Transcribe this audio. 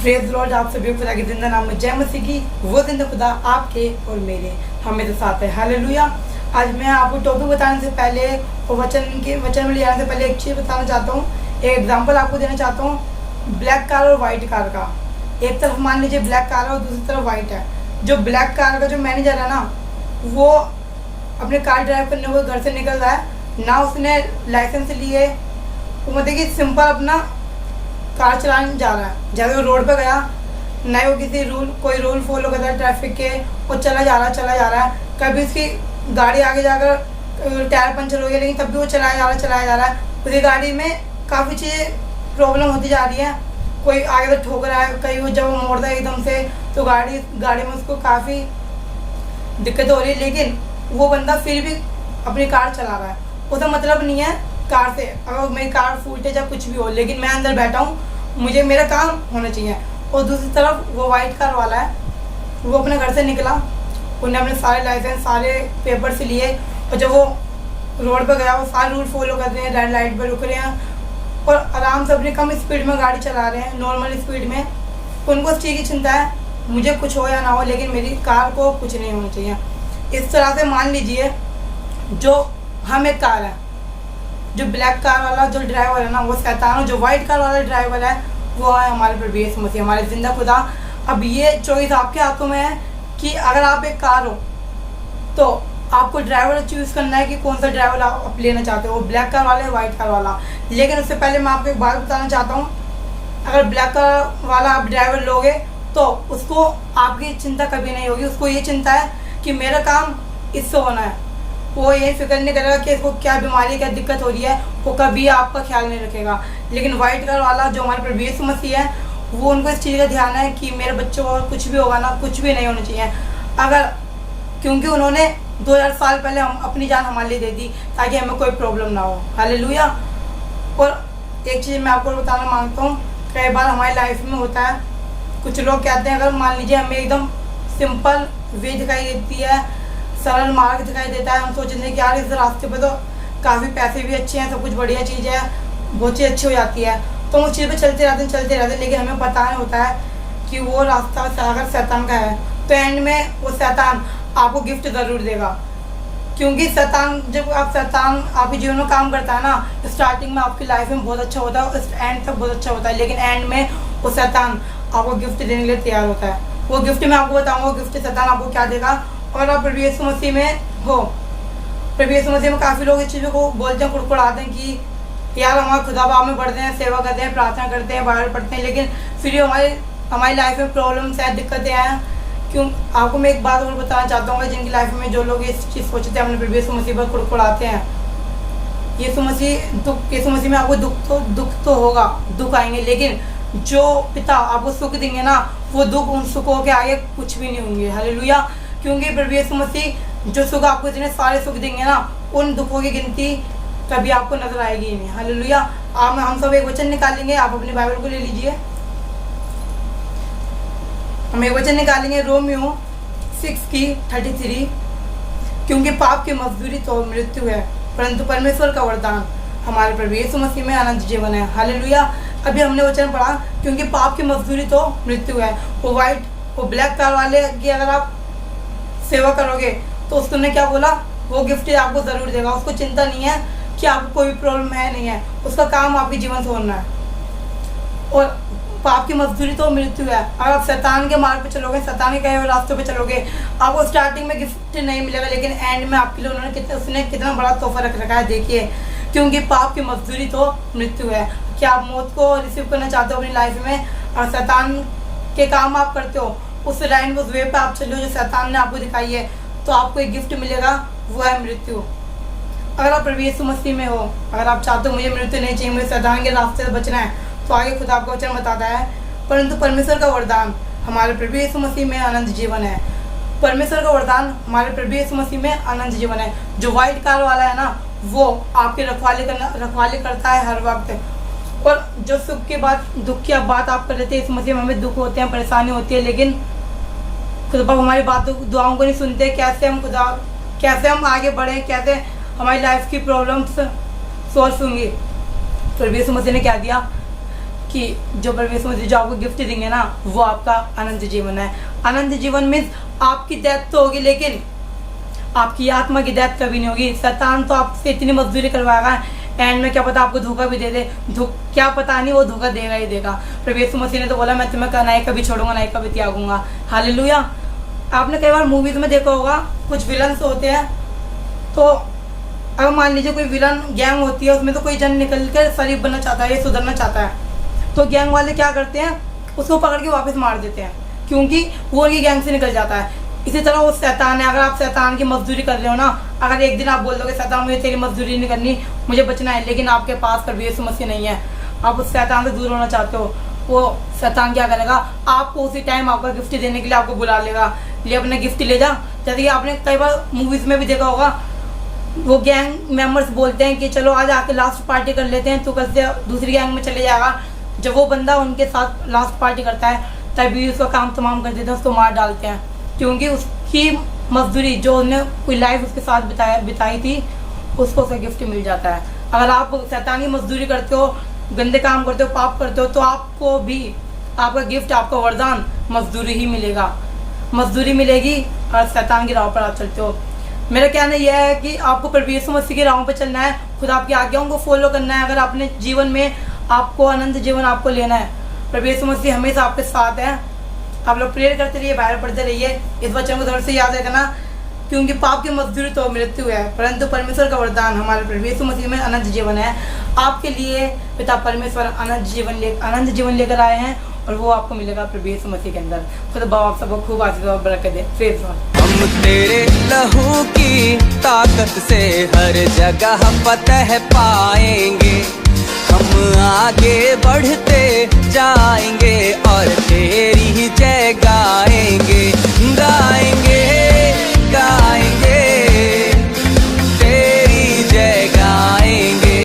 Praise Lord. आप सभी खुदा की जिंदा नाम में जय मसीह की। वो जिंदा खुदा आपके और मेरे हमें तो साथ है। हालेलुया। आज मैं आपको टॉपिक बताने से पहले और वचन में ले जाने से पहले एक चीज़ बताना चाहता हूँ, एक एग्जांपल आपको देना चाहता हूँ ब्लैक कार और वाइट कार का। एक तरफ मान लीजिए ब्लैक कार है और दूसरी तरफ वाइट है। जो ब्लैक कार का जो मैनेजर है ना, वो अपने कार ड्राइव करने को घर से निकल रहा है, ना उसने लाइसेंस लिए, वो मतलब कि सिंपल अपना कार चलाने जा रहा है। जब वो रोड पे गया, ना वो किसी कोई रूल फॉलो करता है ट्रैफिक के, और चला जा रहा है। कभी उसकी गाड़ी आगे जाकर टायर पंचर हो गया, लेकिन तब भी वो चलाया जा रहा है। उसकी गाड़ी में काफ़ी चीज़ें प्रॉब्लम होती जा रही है। कोई आगे से ठोक रहा है, कहीं वो जब वो मोड़ता है एकदम से तो गाड़ी में उसको काफ़ी दिक्कत हो रही है, लेकिन वो बंदा फिर भी अपनी कार चला रहा है। उसका मतलब नहीं है कार से, अगर मेरी कार फूटे या कुछ भी हो, लेकिन मैं अंदर बैठा हूँ, मुझे मेरा काम होना चाहिए। और दूसरी तरफ वो वाइट कार वाला है, वो अपने घर से निकला, उन्हें अपने सारे लाइसेंस सारे पेपर्स लिए, और जब वो रोड पर गया वो सारे रूल फॉलो कर रहे हैं, रेड लाइट पर रुक रहे हैं और आराम से अपनी कम स्पीड में गाड़ी चला रहे हैं, नॉर्मल स्पीड में। उनको इस चीज़ की चिंता है, मुझे कुछ हो या ना हो, लेकिन मेरी कार को कुछ नहीं होना चाहिए। इस तरह से मान लीजिए जो हम एक कार है, जो ब्लैक कार वाला जो ड्राइवर है ना वो शैतान है, जो वाइट कार वाला ड्राइवर है वो है हमारे प्रभु यीशु मसीह, हमारे जिंदा खुदा। अब ये चॉइस आपके हाथों में है कि अगर आप एक कार हो तो आपको ड्राइवर चूज़ करना है कि कौन सा ड्राइवर आप लेना चाहते हो, ब्लैक कार वाला या वाइट कार वाला। लेकिन उससे पहले मैं आपको एक बात बताना चाहता हूँ, अगर ब्लैक कार वाला आप ड्राइवर लोगे तो उसको आपकी चिंता कभी नहीं होगी। उसको ये चिंता है कि मेरा काम इससे होना है, वो ये फिक्र नहीं करेगा कि इसको क्या बीमारी क्या दिक्कत हो रही है, वो कभी आपका ख्याल नहीं रखेगा। लेकिन वाइट कार वाला जो हमारे प्रभु यीशु मसीह है, वो उनको इस चीज़ का ध्यान है कि मेरे बच्चों को कुछ भी होगा ना, कुछ भी नहीं होना चाहिए। अगर क्योंकि उन्होंने 2000 साल पहले हम अपनी जान हमारे लिए दे दी ताकि हमें कोई प्रॉब्लम ना हो। हालेलुया। और एक चीज़ मैं आपको बताना मांगता हूँ, कई बार हमारी लाइफ में होता है, कुछ लोग कहते हैं, अगर मान लीजिए हमें एकदम सिंपल वे दिखाई देती है, सरल मार्ग दिखाई देता है, हम सोचते हैं कि यार इस रास्ते पे तो काफ़ी पैसे भी अच्छे हैं, सब कुछ बढ़िया चीज़ है, बहुत चीज़ अच्छी हो जाती है, तो हम उस चीज़ पे चलते रहते हैं। लेकिन हमें पता नहीं होता है कि वो रास्ता अगर शैतान का है तो एंड में वो शैतान आपको गिफ्ट ज़रूर देगा। क्योंकि शैतान जब शैतान आपके जीवन में काम करता है ना, स्टार्टिंग में आपकी लाइफ में बहुत अच्छा होता है, एंड तक बहुत अच्छा होता है, लेकिन एंड में वो शैतान आपको गिफ्ट देने के लिए तैयार होता है। वो गिफ्ट मैं आपको बताऊँगा, वो गिफ्ट शैतान आपको क्या देगा। और आप प्रभु यीशु मसीह में हो, प्रभु यीशु मसीह में काफ़ी लोग इस चीज़ों को बोलते हैं, कुड़कुड़ाते हैं कि यार हमारे खुदा बाब में बढ़ते हैं, सेवा करते हैं, प्रार्थना करते हैं, बाइबल पढ़ते हैं, लेकिन फिर हमारी लाइफ में प्रॉब्लम्स हैं, दिक्कतें हैं। क्यों? आपको मैं एक बात और बताना चाहता हूँ, जिनकी लाइफ में जो लोग इस चीज़ सोचते हैं अपने प्रभु यीशु मसीह पर कुड़कुड़ाते हैं, यीशु मसीह में आपको दुख तो होगा, दुख आएंगे, लेकिन जो पिता आपको सुख देंगे ना, वो दुख उन सुखों के आगे कुछ भी नहीं होंगे। हालेलुया। क्योंकि प्रभु यीशु मसीह जो सुख आपको इतने सारे सुख देंगे ना, उन दुखों की गिनती कभी आपको नजर आएगी ही नहीं। हालेलुया। हम सब एक वचन निकालेंगे, आप अपनी बाइबल को ले लीजिए, हम एक वचन निकालेंगे रोमियो 6:33। क्योंकि पाप की मजदूरी तो मृत्यु है, परंतु परमेश्वर का वरदान हमारे प्रभु यीशु मसीह में अनंत जीवन है। हालेलुया। अभी हमने वचन पढ़ा, क्योंकि पाप की मजदूरी तो मृत्यु है। वो ब्लैक कार वाले की अगर आप सेवा करोगे तो उसने क्या बोला, वो गिफ्ट आपको ज़रूर देगा। उसको चिंता नहीं है कि आपको कोई प्रॉब्लम है नहीं है, उसका काम आपके जीवन से होना है। और पाप की मजदूरी तो मृत्यु है। अगर आप शैतान के मार्ग पे चलोगे, शैतान के कहे हुए रास्तों पे चलोगे, आपको स्टार्टिंग में गिफ्ट नहीं मिलेगा, लेकिन एंड में आपके लिए उसने कितना बड़ा तोहफा रख रखा है। देखिए, क्योंकि पाप की मजदूरी तो मृत्यु है। क्या आप मौत को रिसीव करना चाहते हो अपनी लाइफ में, और शैतान के काम आप करते हो, उस लाइन उस वे पे आप चलो जो शैतान ने आपको दिखाई है, तो आपको एक गिफ्ट मिलेगा, वो है मृत्यु। अगर आप प्रभु यीशु मसीह में हो, अगर आप चाहते हो मुझे मृत्यु नहीं चाहिए, मुझे शैतान के रास्ते से बचना है, तो आगे खुद आपको वचन बताता है, परंतु परमेश्वर का वरदान हमारे प्रभु यीशु मसीह में अनंत जीवन है। परमेश्वर का वरदान हमारे प्रभु यीशु मसीह में अनंत जीवन है। जो वाइट कार वाला है ना, वो आपकी रखवाली करता है हर वक्त। और जो सुख के बाद दुख की बात आप कर लेते हैं, इस मसीह में हमें दुख होते हैं, परेशानी होती है, लेकिन खुदा बाप हमारी दुआओं को नहीं सुनते। कैसे हम आगे बढ़े, कैसे हमारी लाइफ की प्रॉब्लम्स सॉल्व होंगी। प्रभु यीशु मसीह ने क्या दिया कि जो परमेश्वर मसीह जो आपको गिफ्ट देंगे ना, वो आपका अनंत जीवन है। अनंत जीवन मीन्स आपकी डेथ तो होगी, लेकिन आपकी आत्मा की डेथ कभी नहीं होगी। शैतान तो आपसे इतनी मजदूरी करवाएगा, एंड में क्या पता आपको धोखा भी दे दे, क्या पता नहीं, वो धोखा देगा ही देगा। प्रभु मसीह ने तो बोला मैं तुम्हें ना ही कभी छोड़ूंगा ना ही कभी त्यागूंगा। हालेलुया। आपने कई बार मूवीज में देखा होगा, कुछ विलन्स होते हैं, तो अगर मान लीजिए कोई विलन गैंग होती है, उसमें तो कोई जन निकल कर शरीफ बनना चाहता है या सुधरना चाहता है, तो गैंग वाले क्या करते हैं, उसको पकड़ के वापस मार देते हैं, क्योंकि वो उनकी गैंग से निकल जाता है। इसी तरह वो शैतान है। अगर आप शैतान की मजदूरी कर रहे हो ना, अगर एक दिन आप बोल दोगे शैतान मुझे तेरी मजदूरी नहीं करनी, मुझे बचना है, लेकिन आपके पास प्रभु यीशु मसीह नहीं है, आप उस शैतान से दूर होना चाहते हो, वो शैतान क्या करेगा, आपको उसी टाइम आपका गिफ्ट देने के लिए आपको बुला लेगा, ले अपना गिफ्ट ले जा। जैसे कि आपने कई बार मूवीज में भी देखा होगा, वो गैंग मेंबर्स बोलते हैं कि चलो आज आके लास्ट पार्टी कर लेते हैं, तो कल से दूसरी गैंग में चले जाएगा। जब वो बंदा उनके साथ लास्ट पार्टी करता है, तभी उसका काम तमाम कर देते हैं, उसको मार डालते हैं, क्योंकि उसकी मजदूरी जो उसने कोई लाइफ उसके साथ बिताई थी, उसको उसका गिफ्ट मिल जाता है। अगर आप शैतानी मजदूरी करते हो, गंदे काम करते हो, पाप करते हो, तो आपको भी आपका गिफ्ट, आपका वरदान मजदूरी ही मिलेगा, मजदूरी मिलेगी। और शैतान की राह पर आप चलते हो। मेरा कहना यह है कि आपको प्रभु यीशु मसीह की राहों पर चलना है, खुदा आपकी आज्ञाओं को फॉलो करना है। अगर अपने जीवन में आपको अनंत जीवन आपको लेना है, प्रभु यीशु मसीह हमेशा आपके साथ है। आप लोग प्रेयर करते रहिए, बाइबल पढ़ते रहिए, इस वचन को ध्यान से याद रखना, क्योंकि पाप की मजदूरी तो मृत्यु है, परंतु परमेश्वर का वरदान हमारे प्रभु यीशु मसीह में अनंत जीवन है। आपके लिए पिता परमेश्वर अनंत जीवन लेकर आए हैं, और वो आपको मिलेगा प्रभु यीशु मसीह के अंदर। खुदा बाप आप सबको खूब आशीष और बरकत दे। Praise God. हम तेरे लहू की ताकत से हर जगह फतह पाएंगे, हम आगे बढ़ते जाएंगे और तेरी ही जय गाएंगे।